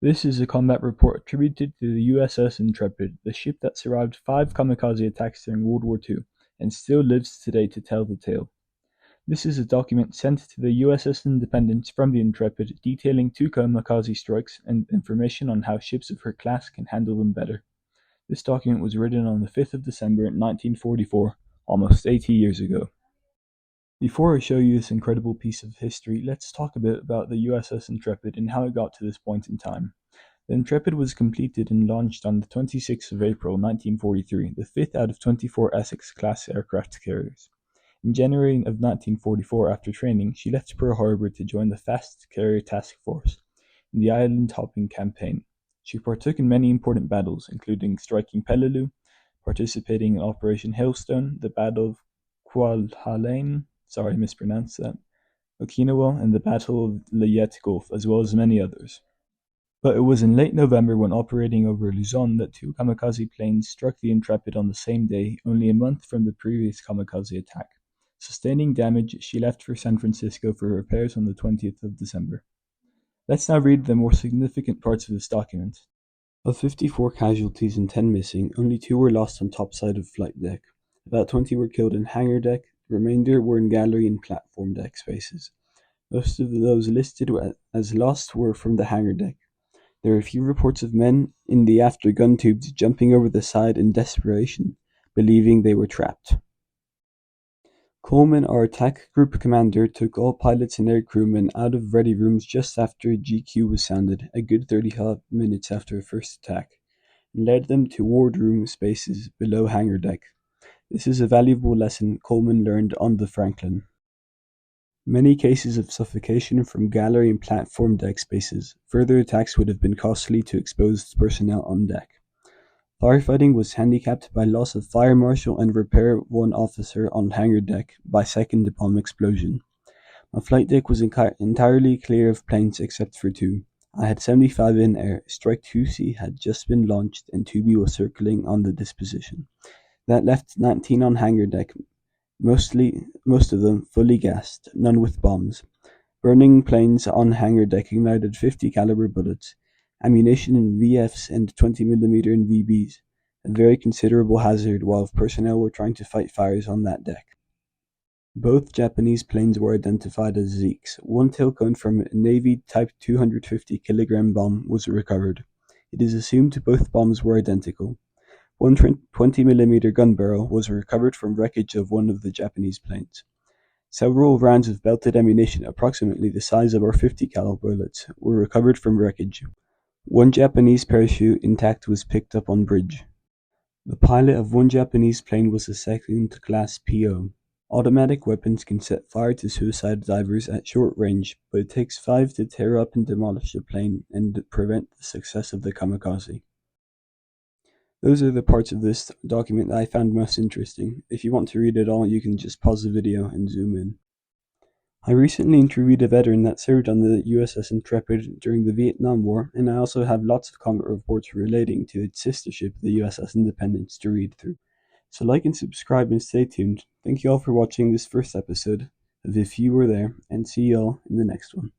This is a combat report attributed to the USS Intrepid, the ship that survived 5 kamikaze attacks during World War II and still lives today to tell the tale. This is a document sent to the USS Independence from the Intrepid detailing 2 kamikaze strikes and information on how ships of her class can handle them better. This document was written on the 5th of December 1944, almost 80 years ago. Before I show you this incredible piece of history, let's talk a bit about the USS Intrepid and how it got to this point in time. The Intrepid was completed and launched on the 26th of April 1943, the 5th out of 24 Essex-class aircraft carriers. In January of 1944, after training, she left Pearl Harbor to join the Fast Carrier Task Force in the island-hopping campaign. She partook in many important battles, including striking Peleliu, participating in Operation Hailstone, the Battle of Kwajalein, sorry I mispronounced that, Okinawa, and the Battle of Leyte Gulf, as well as many others. But it was in late November, when operating over Luzon, that 2 kamikaze planes struck the Intrepid on the same day, only a month from the previous kamikaze attack. Sustaining damage, she left for San Francisco for repairs on the 20th of December. Let's now read the more significant parts of this document. Of 54 casualties and 10 missing, only 2 were lost on topside of flight deck. About 20 were killed in hangar deck. The remainder were in gallery and platform deck spaces. Most of those listed as lost were from the hangar deck. There are few reports of men in the after gun tubes jumping over the side in desperation, believing they were trapped. Coleman, our attack group commander, took all pilots and air crewmen out of ready rooms just after GQ was sounded, a good 35 minutes after the first attack, and led them to wardroom spaces below hangar deck. This is a valuable lesson Coleman learned on the Franklin. Many cases of suffocation from gallery and platform deck spaces. Further attacks would have been costly to exposed personnel on deck. Firefighting was handicapped by loss of fire marshal and repair 1 officer on hangar deck by second bomb explosion. My flight deck was entirely clear of planes except for 2. I had 75 in air. Strike 2C had just been launched and 2B was circling on the disposition. That left 19 on hangar deck, most of them fully gassed, none with bombs. Burning planes on hangar deck ignited 50 caliber bullets, ammunition in VFs and 20mm in VBs, a very considerable hazard while personnel were trying to fight fires on that deck. Both Japanese planes were identified as Zeeks. 1 tail cone from a Navy Type 250 kg bomb was recovered. It is assumed both bombs were identical. 1 20mm gun barrel was recovered from wreckage of one of the Japanese planes. Several rounds of belted ammunition, approximately the size of our 50 cal bullets, were recovered from wreckage. 1 Japanese parachute intact was picked up on bridge. The pilot of 1 Japanese plane was a second-class PO. Automatic weapons can set fire to suicide divers at short range, but it takes 5 to tear up and demolish a plane and prevent the success of the kamikaze. Those are the parts of this document that I found most interesting. If you want to read it all, you can just pause the video and zoom in. I recently interviewed a veteran that served on the USS Intrepid during the Vietnam War, and I also have lots of combat reports relating to its sister ship, the USS Independence, to read through. So like and subscribe and stay tuned. Thank you all for watching this first episode of If You Were There, and see you all in the next one.